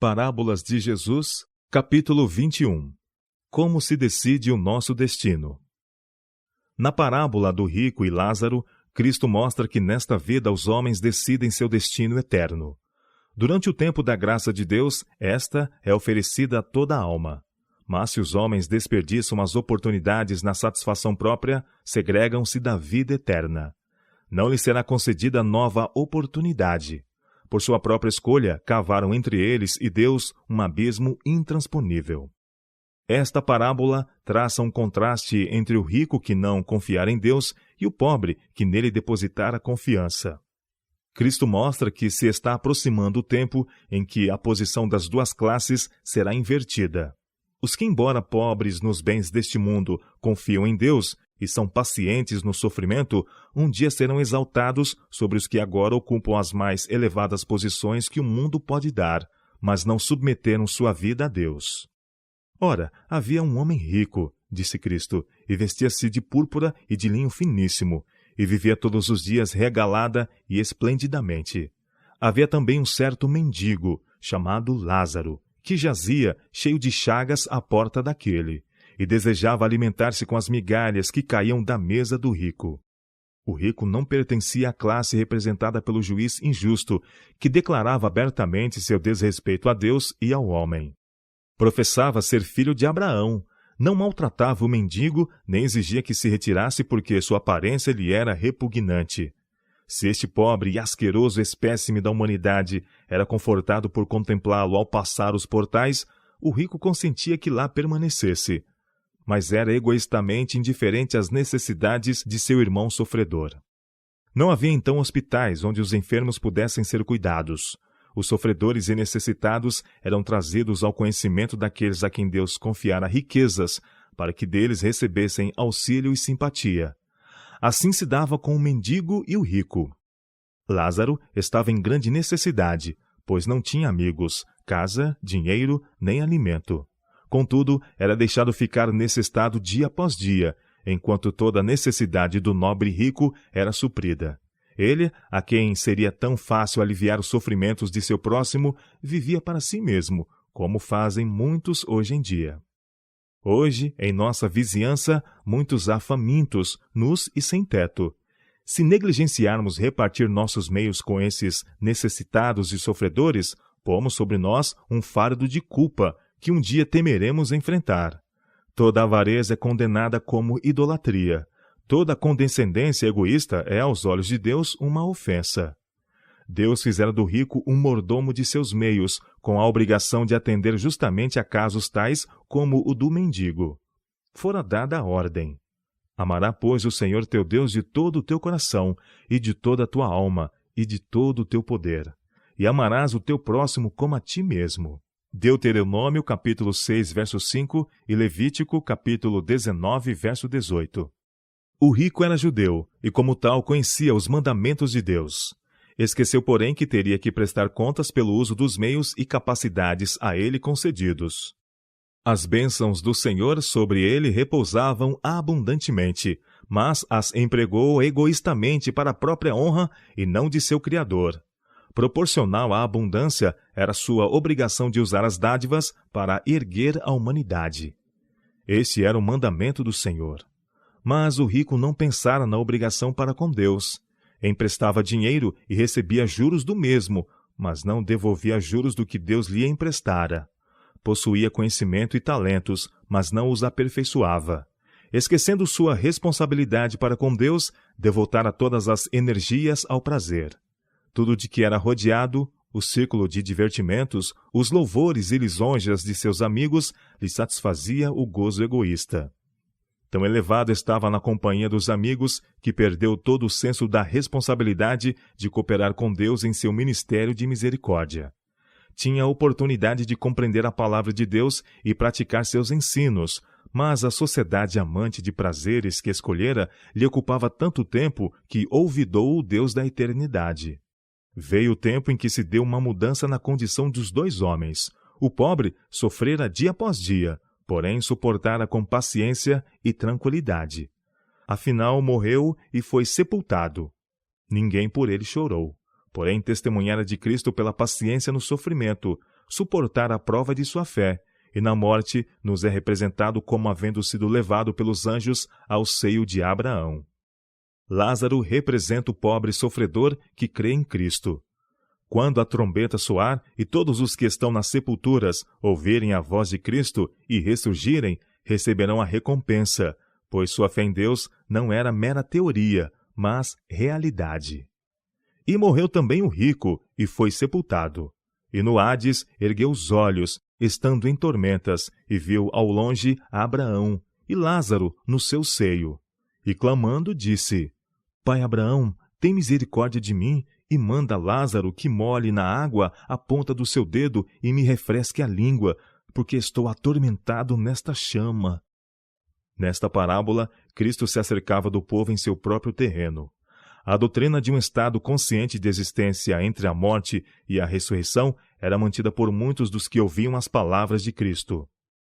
Parábolas de Jesus, capítulo 21. Como se decide o nosso destino? Na parábola do rico e Lázaro, Cristo mostra que nesta vida os homens decidem seu destino eterno. Durante o tempo da graça de Deus, esta é oferecida a toda a alma. Mas se os homens desperdiçam as oportunidades na satisfação própria, segregam-se da vida eterna. Não lhes será concedida nova oportunidade. Por sua própria escolha, cavaram entre eles e Deus um abismo intransponível. Esta parábola traça um contraste entre o rico que não confiara em Deus e o pobre que nele depositara confiança. Cristo mostra que se está aproximando o tempo em que a posição das duas classes será invertida. Os que, embora pobres nos bens deste mundo, confiam em Deus e são pacientes no sofrimento, um dia serão exaltados sobre os que agora ocupam as mais elevadas posições que o mundo pode dar, mas não submeteram sua vida a Deus. Ora, havia um homem rico, disse Cristo, e vestia-se de púrpura e de linho finíssimo, e vivia todos os dias regalada e esplendidamente. Havia também um certo mendigo, chamado Lázaro, que jazia, cheio de chagas, à porta daquele, e desejava alimentar-se com as migalhas que caíam da mesa do rico. O rico não pertencia à classe representada pelo juiz injusto, que declarava abertamente seu desrespeito a Deus e ao homem. Professava ser filho de Abraão, não maltratava o mendigo, nem exigia que se retirasse porque sua aparência lhe era repugnante. Se este pobre e asqueroso espécime da humanidade era confortado por contemplá-lo ao passar os portais, o rico consentia que lá permanecesse, mas era egoístamente indiferente às necessidades de seu irmão sofredor. Não havia então hospitais onde os enfermos pudessem ser cuidados. Os sofredores e necessitados eram trazidos ao conhecimento daqueles a quem Deus confiara riquezas, para que deles recebessem auxílio e simpatia. Assim se dava com o mendigo e o rico. Lázaro estava em grande necessidade, pois não tinha amigos, casa, dinheiro, nem alimento. Contudo, era deixado ficar nesse estado dia após dia, enquanto toda a necessidade do nobre rico era suprida. Ele, a quem seria tão fácil aliviar os sofrimentos de seu próximo, vivia para si mesmo, como fazem muitos hoje em dia. Hoje, em nossa vizinhança, muitos há famintos, nus e sem teto. Se negligenciarmos repartir nossos meios com esses necessitados e sofredores, pomos sobre nós um fardo de culpa, que um dia temeremos enfrentar. Toda avareza é condenada como idolatria. Toda condescendência egoísta é, aos olhos de Deus, uma ofensa. Deus fizera do rico um mordomo de seus meios, com a obrigação de atender justamente a casos tais como o do mendigo. Fora dada a ordem: amará, pois, o Senhor teu Deus de todo o teu coração, e de toda a tua alma, e de todo o teu poder. E amarás o teu próximo como a ti mesmo. Deuteronômio, capítulo 6, verso 5, e Levítico, capítulo 19, verso 18. O rico era judeu, e como tal conhecia os mandamentos de Deus. Esqueceu, porém, que teria que prestar contas pelo uso dos meios e capacidades a ele concedidos. As bênçãos do Senhor sobre ele repousavam abundantemente, mas as empregou egoístamente para a própria honra e não de seu Criador. Proporcional à abundância era sua obrigação de usar as dádivas para erguer a humanidade. Este era o mandamento do Senhor. Mas o rico não pensara na obrigação para com Deus. Emprestava dinheiro e recebia juros do mesmo, mas não devolvia juros do que Deus lhe emprestara. Possuía conhecimento e talentos, mas não os aperfeiçoava. Esquecendo sua responsabilidade para com Deus, devotara todas as energias ao prazer. Tudo de que era rodeado, o círculo de divertimentos, os louvores e lisonjas de seus amigos, lhe satisfazia o gozo egoísta. Tão elevado estava na companhia dos amigos que perdeu todo o senso da responsabilidade de cooperar com Deus em seu ministério de misericórdia. Tinha a oportunidade de compreender a palavra de Deus e praticar seus ensinos, mas a sociedade amante de prazeres que escolhera lhe ocupava tanto tempo que olvidou o Deus da eternidade. Veio o tempo em que se deu uma mudança na condição dos dois homens. O pobre sofrera dia após dia, porém suportara com paciência e tranquilidade. Afinal, morreu e foi sepultado. Ninguém por ele chorou, porém testemunhara de Cristo pela paciência no sofrimento, suportar a prova de sua fé, e na morte nos é representado como havendo sido levado pelos anjos ao seio de Abraão. Lázaro representa o pobre sofredor que crê em Cristo. Quando a trombeta soar e todos os que estão nas sepulturas ouvirem a voz de Cristo e ressurgirem, receberão a recompensa, pois sua fé em Deus não era mera teoria, mas realidade. E morreu também o rico, e foi sepultado. E no Hades ergueu os olhos, estando em tormentas, e viu ao longe Abraão e Lázaro no seu seio. E clamando disse: Pai Abraão, tem misericórdia de mim, e manda Lázaro que molhe na água a ponta do seu dedo e me refresque a língua, porque estou atormentado nesta chama. Nesta parábola, Cristo se acercava do povo em seu próprio terreno. A doutrina de um estado consciente de existência entre a morte e a ressurreição era mantida por muitos dos que ouviam as palavras de Cristo.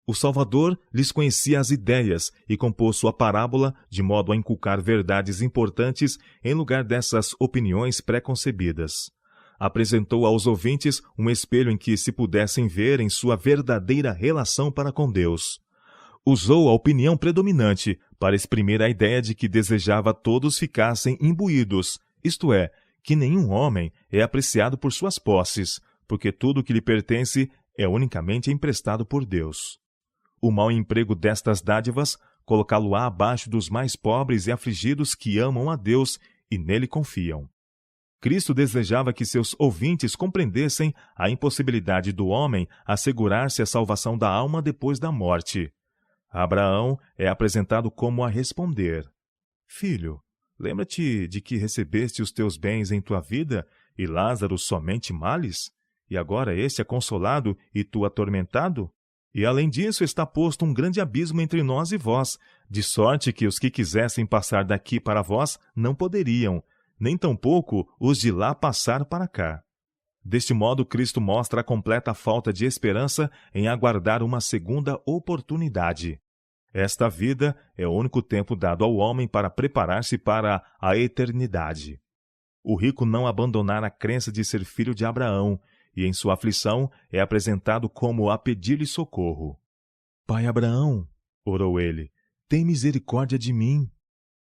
O Salvador lhes conhecia as ideias e compôs sua parábola de modo a inculcar verdades importantes em lugar dessas opiniões pré-concebidas. Apresentou aos ouvintes um espelho em que se pudessem ver em sua verdadeira relação para com Deus. Usou a opinião predominante para exprimir a ideia de que desejava todos ficassem imbuídos, isto é, que nenhum homem é apreciado por suas posses, porque tudo o que lhe pertence é unicamente emprestado por Deus. O mau emprego destas dádivas colocá-lo-á abaixo dos mais pobres e afligidos que amam a Deus e nele confiam. Cristo desejava que seus ouvintes compreendessem a impossibilidade do homem assegurar-se a salvação da alma depois da morte. Abraão é apresentado como a responder: Filho, lembra-te de que recebeste os teus bens em tua vida e Lázaro somente males? E agora este é consolado e tu atormentado? E além disso está posto um grande abismo entre nós e vós, de sorte que os que quisessem passar daqui para vós não poderiam, nem tampouco os de lá passar para cá. Deste modo, Cristo mostra a completa falta de esperança em aguardar uma segunda oportunidade. Esta vida é o único tempo dado ao homem para preparar-se para a eternidade. O rico não abandonara a crença de ser filho de Abraão, e em sua aflição é apresentado como a pedir-lhe socorro. Pai Abraão, orou ele, tem misericórdia de mim.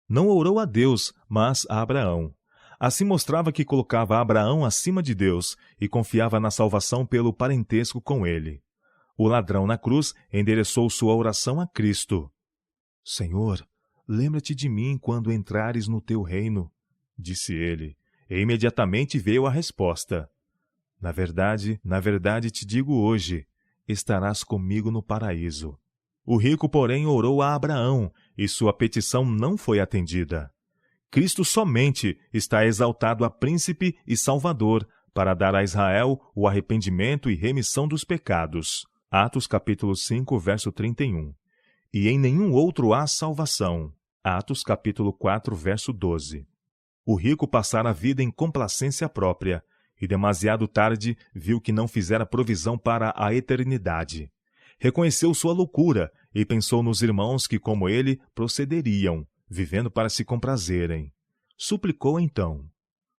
Não orou a Deus, mas a Abraão. Assim mostrava que colocava Abraão acima de Deus e confiava na salvação pelo parentesco com ele. O ladrão na cruz endereçou sua oração a Cristo. Senhor, lembra-te de mim quando entrares no teu reino, disse ele, e imediatamente veio a resposta. Na verdade te digo hoje, estarás comigo no paraíso. O rico, porém, orou a Abraão, e sua petição não foi atendida. Cristo somente está exaltado a príncipe e salvador, para dar a Israel o arrependimento e remissão dos pecados. Atos capítulo 5, verso 31. E em nenhum outro há salvação. Atos capítulo 4, verso 12. O rico passara a vida em complacência própria, e demasiado tarde viu que não fizera provisão para a eternidade. Reconheceu sua loucura e pensou nos irmãos que, como ele, procederiam, vivendo para se comprazerem. Suplicou então: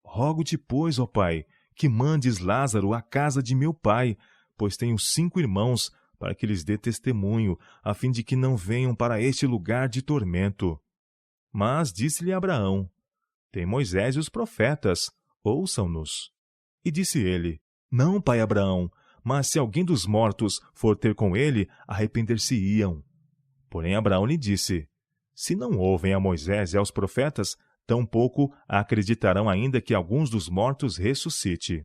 Rogo-te, pois, ó Pai, que mandes Lázaro à casa de meu pai, pois tenho 5 irmãos, para que lhes dê testemunho, a fim de que não venham para este lugar de tormento. Mas disse-lhe Abraão: Tem Moisés e os profetas, ouçam-nos. E disse ele: Não, pai Abraão, mas se alguém dos mortos for ter com ele, arrepender-se-iam. Porém Abraão lhe disse: Se não ouvem a Moisés e aos profetas, tampouco acreditarão ainda que alguns dos mortos ressuscite.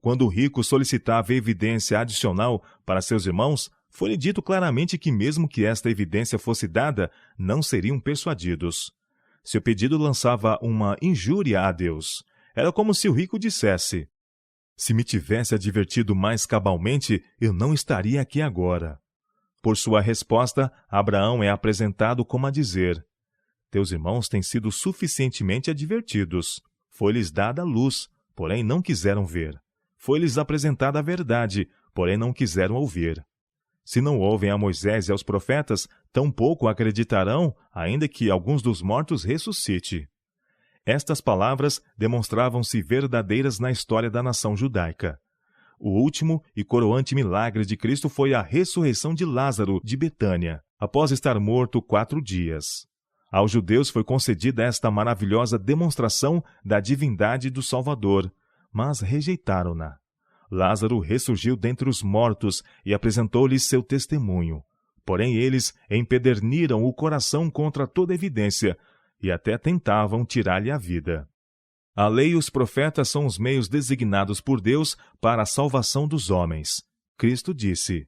Quando o rico solicitava evidência adicional para seus irmãos, foi-lhe dito claramente que mesmo que esta evidência fosse dada, não seriam persuadidos. Seu pedido lançava uma injúria a Deus. Era como se o rico dissesse: Se me tivesse advertido mais cabalmente, eu não estaria aqui agora. Por sua resposta, Abraão é apresentado como a dizer: Teus irmãos têm sido suficientemente advertidos. Foi-lhes dada a luz, porém não quiseram ver. Foi-lhes apresentada a verdade, porém não quiseram ouvir. Se não ouvem a Moisés e aos profetas, tampouco acreditarão, ainda que alguns dos mortos ressuscite. Estas palavras demonstravam-se verdadeiras na história da nação judaica. O último e coroante milagre de Cristo foi a ressurreição de Lázaro de Betânia, após estar morto 4 dias. Aos judeus foi concedida esta maravilhosa demonstração da divindade do Salvador, mas rejeitaram-na. Lázaro ressurgiu dentre os mortos e apresentou-lhes seu testemunho. Porém, eles empederniram o coração contra toda evidência e até tentavam tirar-lhe a vida. A lei e os profetas são os meios designados por Deus para a salvação dos homens. Cristo disse: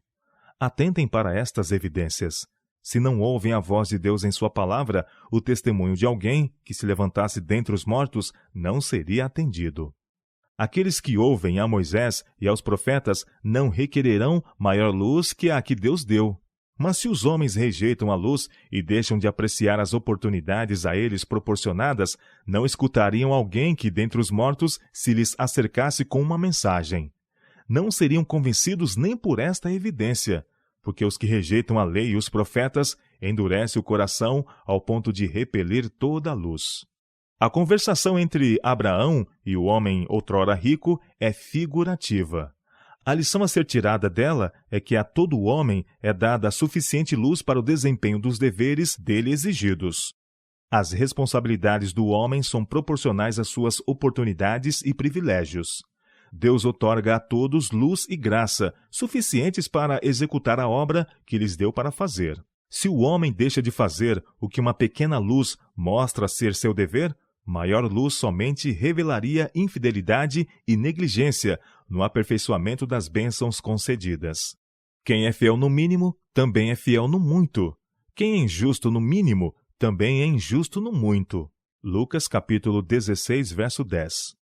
atentem para estas evidências. Se não ouvem a voz de Deus em sua palavra, o testemunho de alguém que se levantasse dentre os mortos não seria atendido. Aqueles que ouvem a Moisés e aos profetas não requererão maior luz que a que Deus deu. Mas se os homens rejeitam a luz e deixam de apreciar as oportunidades a eles proporcionadas, não escutariam alguém que dentre os mortos se lhes acercasse com uma mensagem. Não seriam convencidos nem por esta evidência, porque os que rejeitam a lei e os profetas endurece o coração ao ponto de repelir toda a luz. A conversação entre Abraão e o homem outrora rico é figurativa. A lição a ser tirada dela é que a todo homem é dada suficiente luz para o desempenho dos deveres dele exigidos. As responsabilidades do homem são proporcionais às suas oportunidades e privilégios. Deus outorga a todos luz e graça, suficientes para executar a obra que lhes deu para fazer. Se o homem deixa de fazer o que uma pequena luz mostra ser seu dever, maior luz somente revelaria infidelidade e negligência no aperfeiçoamento das bênçãos concedidas. Quem é fiel no mínimo, também é fiel no muito. Quem é injusto no mínimo, também é injusto no muito. Lucas capítulo 16, verso 10.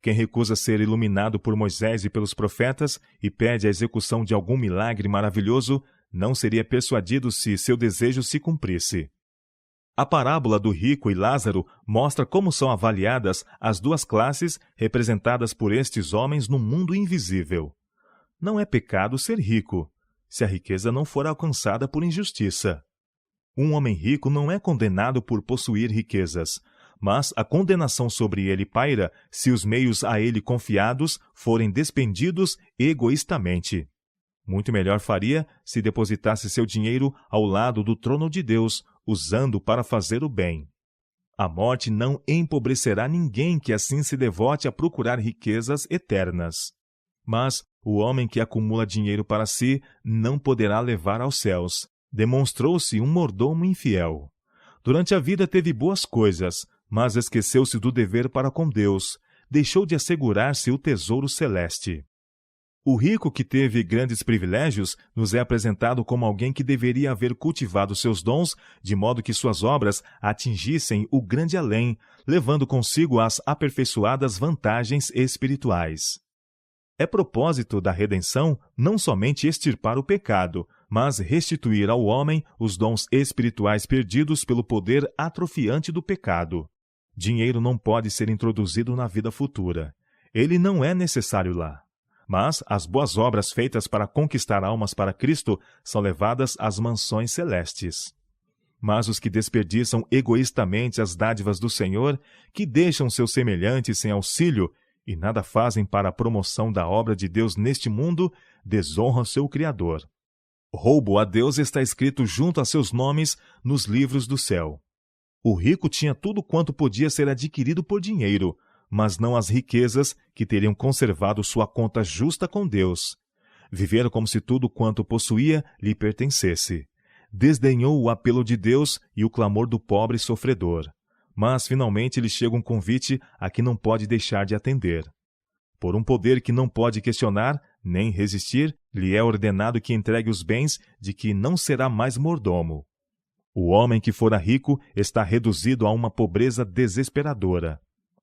Quem recusa ser iluminado por Moisés e pelos profetas e pede a execução de algum milagre maravilhoso, não seria persuadido se seu desejo se cumprisse. A parábola do rico e Lázaro mostra como são avaliadas as duas classes representadas por estes homens no mundo invisível. Não é pecado ser rico, se a riqueza não for alcançada por injustiça. Um homem rico não é condenado por possuir riquezas, mas a condenação sobre ele paira se os meios a ele confiados forem despendidos egoístamente. Muito melhor faria se depositasse seu dinheiro ao lado do trono de Deus, usando para fazer o bem. A morte não empobrecerá ninguém que assim se devote a procurar riquezas eternas. Mas o homem que acumula dinheiro para si não poderá levar aos céus. Demonstrou-se um mordomo infiel. Durante a vida teve boas coisas, mas esqueceu-se do dever para com Deus. Deixou de assegurar-se o tesouro celeste. O rico que teve grandes privilégios nos é apresentado como alguém que deveria haver cultivado seus dons de modo que suas obras atingissem o grande além, levando consigo as aperfeiçoadas vantagens espirituais. É propósito da redenção não somente extirpar o pecado, mas restituir ao homem os dons espirituais perdidos pelo poder atrofiante do pecado. Dinheiro não pode ser introduzido na vida futura. Ele não é necessário lá. Mas as boas obras feitas para conquistar almas para Cristo são levadas às mansões celestes. Mas os que desperdiçam egoístamente as dádivas do Senhor, que deixam seus semelhantes sem auxílio e nada fazem para a promoção da obra de Deus neste mundo, desonram seu Criador. Roubo a Deus está escrito junto a seus nomes nos livros do céu. O rico tinha tudo quanto podia ser adquirido por dinheiro, mas não as riquezas que teriam conservado sua conta justa com Deus. Viver como se tudo quanto possuía lhe pertencesse. Desdenhou o apelo de Deus e o clamor do pobre sofredor. Mas finalmente lhe chega um convite a que não pode deixar de atender. Por um poder que não pode questionar, nem resistir, lhe é ordenado que entregue os bens de que não será mais mordomo. O homem que fora rico está reduzido a uma pobreza desesperadora.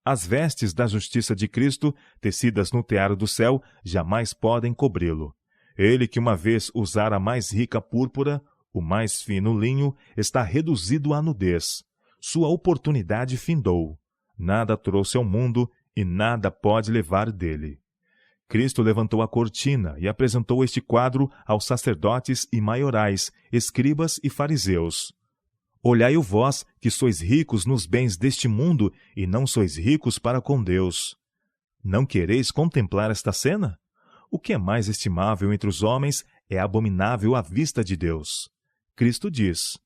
As vestes da justiça de Cristo, tecidas no tear do céu, jamais podem cobri-lo. Ele que uma vez usara a mais rica púrpura, o mais fino linho, está reduzido à nudez. Sua oportunidade findou. Nada trouxe ao mundo e nada pode levar dele. Cristo levantou a cortina e apresentou este quadro aos sacerdotes e maiorais, escribas e fariseus. Olhai-o vós, que sois ricos nos bens deste mundo, e não sois ricos para com Deus. Não quereis contemplar esta cena? O que é mais estimável entre os homens é abominável à vista de Deus. Cristo diz: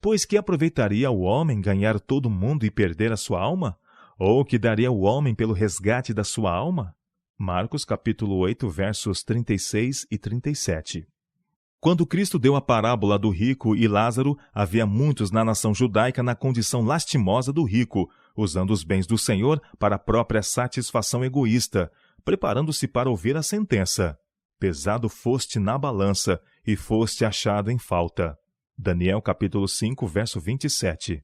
pois que aproveitaria o homem ganhar todo o mundo e perder a sua alma? Ou que daria o homem pelo resgate da sua alma? Marcos capítulo 8, versos 36 e 37. Quando Cristo deu a parábola do rico e Lázaro, havia muitos na nação judaica na condição lastimosa do rico, usando os bens do Senhor para a própria satisfação egoísta, preparando-se para ouvir a sentença. Pesado foste na balança e foste achado em falta. Daniel capítulo 5, verso 27.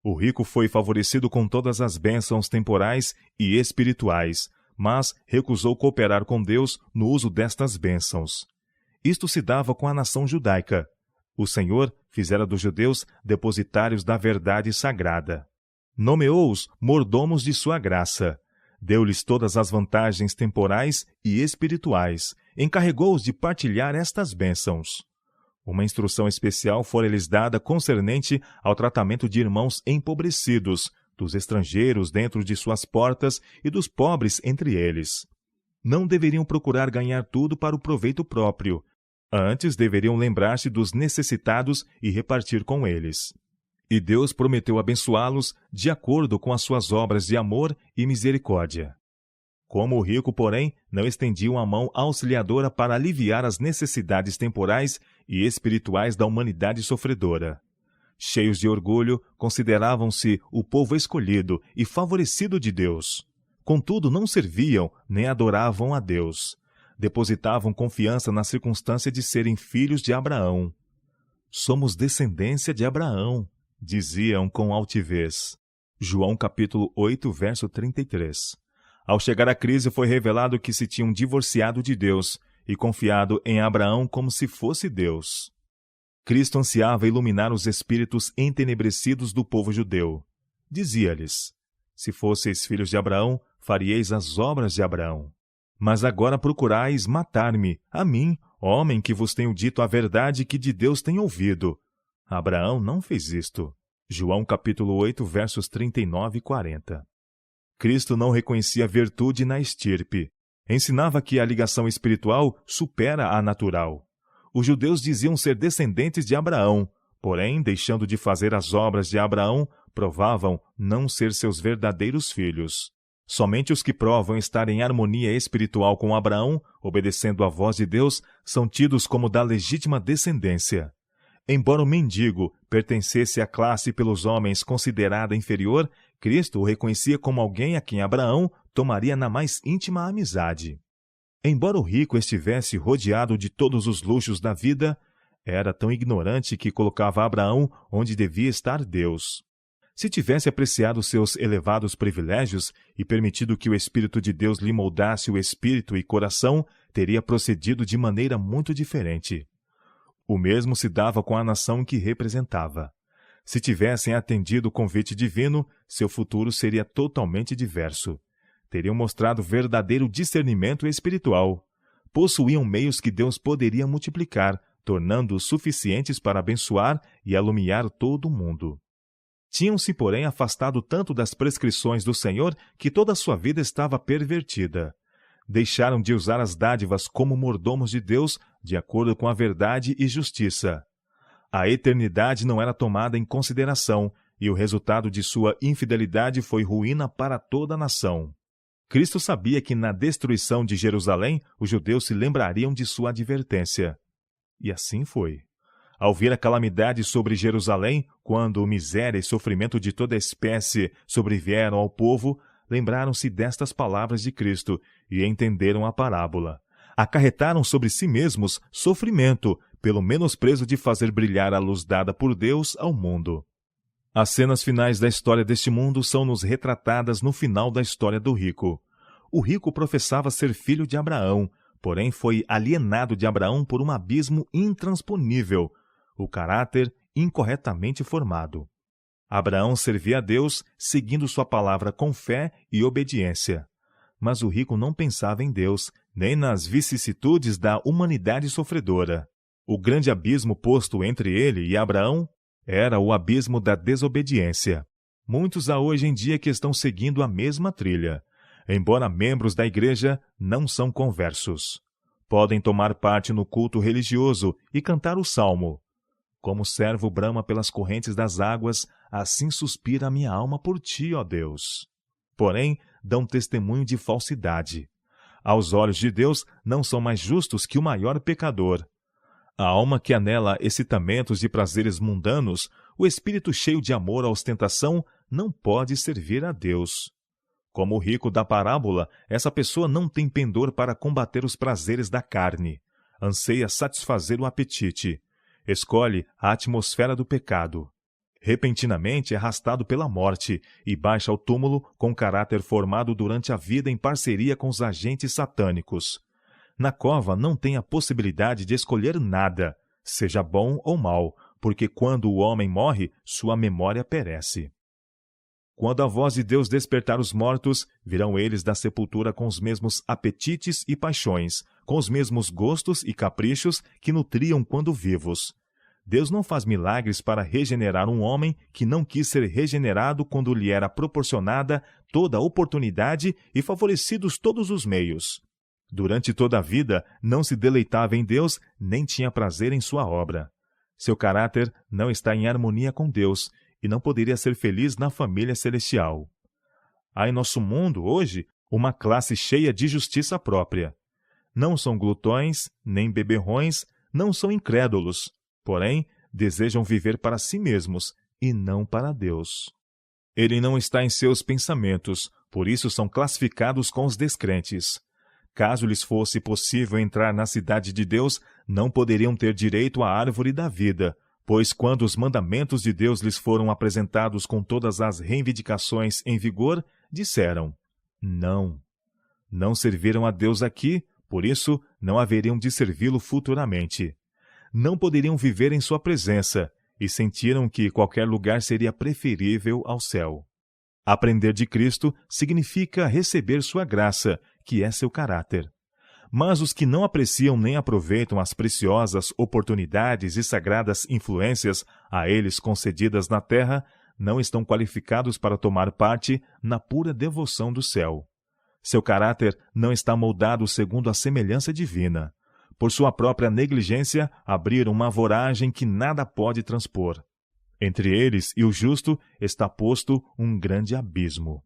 O rico foi favorecido com todas as bênçãos temporais e espirituais, mas recusou cooperar com Deus no uso destas bênçãos. Isto se dava com a nação judaica. O Senhor fizera dos judeus depositários da verdade sagrada. Nomeou-os mordomos de sua graça. Deu-lhes todas as vantagens temporais e espirituais. Encarregou-os de partilhar estas bênçãos. Uma instrução especial fora-lhes dada concernente ao tratamento de irmãos empobrecidos, dos estrangeiros dentro de suas portas e dos pobres entre eles. Não deveriam procurar ganhar tudo para o proveito próprio. Antes deveriam lembrar-se dos necessitados e repartir com eles. E Deus prometeu abençoá-los de acordo com as suas obras de amor e misericórdia. Como o rico, porém, não estendia uma mão auxiliadora para aliviar as necessidades temporais e espirituais da humanidade sofredora. Cheios de orgulho, consideravam-se o povo escolhido e favorecido de Deus. Contudo, não serviam nem adoravam a Deus. Depositavam confiança na circunstância de serem filhos de Abraão. Somos descendência de Abraão, diziam com altivez. João capítulo 8, verso 33. Ao chegar a crise, foi revelado que se tinham divorciado de Deus e confiado em Abraão como se fosse Deus. Cristo ansiava iluminar os espíritos entenebrecidos do povo judeu. Dizia-lhes: se fosseis filhos de Abraão, faríeis as obras de Abraão. Mas agora procurais matar-me, a mim, homem que vos tenho dito a verdade que de Deus tenho ouvido. Abraão não fez isto. João capítulo 8, versos 39 e 40. Cristo não reconhecia virtude na estirpe. Ensinava que a ligação espiritual supera a natural. Os judeus diziam ser descendentes de Abraão, porém, deixando de fazer as obras de Abraão, provavam não ser seus verdadeiros filhos. Somente os que provam estar em harmonia espiritual com Abraão, obedecendo à voz de Deus, são tidos como da legítima descendência. Embora o mendigo pertencesse à classe pelos homens considerada inferior, Cristo o reconhecia como alguém a quem Abraão tomaria na mais íntima amizade. Embora o rico estivesse rodeado de todos os luxos da vida, era tão ignorante que colocava Abraão onde devia estar Deus. Se tivesse apreciado seus elevados privilégios e permitido que o Espírito de Deus lhe moldasse o espírito e coração, teria procedido de maneira muito diferente. O mesmo se dava com a nação que representava. Se tivessem atendido o convite divino, seu futuro seria totalmente diverso. Teriam mostrado verdadeiro discernimento espiritual. Possuíam meios que Deus poderia multiplicar, tornando-os suficientes para abençoar e alumiar todo o mundo. Tinham-se, porém, afastado tanto das prescrições do Senhor que toda a sua vida estava pervertida. Deixaram de usar as dádivas como mordomos de Deus, de acordo com a verdade e justiça. A eternidade não era tomada em consideração, e o resultado de sua infidelidade foi ruína para toda a nação. Cristo sabia que na destruição de Jerusalém, os judeus se lembrariam de sua advertência. E assim foi. Ao vir a calamidade sobre Jerusalém, quando miséria e sofrimento de toda espécie sobrevieram ao povo, lembraram-se destas palavras de Cristo e entenderam a parábola. Acarretaram sobre si mesmos sofrimento, pelo menosprezo de fazer brilhar a luz dada por Deus ao mundo. As cenas finais da história deste mundo são-nos retratadas no final da história do rico. O rico professava ser filho de Abraão, porém foi alienado de Abraão por um abismo intransponível, o caráter incorretamente formado. Abraão servia a Deus, seguindo sua palavra com fé e obediência. Mas o rico não pensava em Deus, nem nas vicissitudes da humanidade sofredora. O grande abismo posto entre ele e Abraão era o abismo da desobediência. Muitos há hoje em dia que estão seguindo a mesma trilha. embora membros da igreja, não são conversos. Podem tomar parte no culto religioso e cantar o salmo. Como o servo brama pelas correntes das águas, assim suspira a minha alma por ti, ó Deus. Porém, dão testemunho de falsidade. Aos olhos de Deus, não são mais justos que o maior pecador. A alma que anela excitamentos de prazeres mundanos, o espírito cheio de amor à ostentação, não pode servir a Deus. Como o rico da parábola, essa pessoa não tem pendor para combater os prazeres da carne. Anseia satisfazer o apetite. Escolhe a atmosfera do pecado. Repentinamente é arrastado pela morte e baixa ao túmulo com caráter formado durante a vida em parceria com os agentes satânicos. Na cova não tem a possibilidade de escolher nada, seja bom ou mal, porque quando o homem morre, sua memória perece. Quando a voz de Deus despertar os mortos, virão eles da sepultura com os mesmos apetites e paixões, com os mesmos gostos e caprichos que nutriam quando vivos. Deus não faz milagres para regenerar um homem que não quis ser regenerado quando lhe era proporcionada toda a oportunidade e favorecidos todos os meios. Durante toda a vida, não se deleitava em Deus, nem tinha prazer em sua obra. Seu caráter não está em harmonia com Deus e não poderia ser feliz na família celestial. Há em nosso mundo, hoje, uma classe cheia de justiça própria. Não são glutões, nem beberrões, não são incrédulos, porém, desejam viver para si mesmos e não para Deus. Ele não está em seus pensamentos, por isso são classificados com os descrentes. Caso lhes fosse possível entrar na cidade de Deus, não poderiam ter direito à árvore da vida, pois quando os mandamentos de Deus lhes foram apresentados com todas as reivindicações em vigor, disseram: não. Não serviram a Deus aqui, por isso não haveriam de servi-lo futuramente. Não poderiam viver em sua presença, e sentiram que qualquer lugar seria preferível ao céu. Aprender de Cristo significa receber sua graça, que é seu caráter. Mas os que não apreciam nem aproveitam as preciosas oportunidades e sagradas influências a eles concedidas na terra, não estão qualificados para tomar parte na pura devoção do céu. Seu caráter não está moldado segundo a semelhança divina. Por sua própria negligência, abriram uma voragem que nada pode transpor. Entre eles e o justo está posto um grande abismo.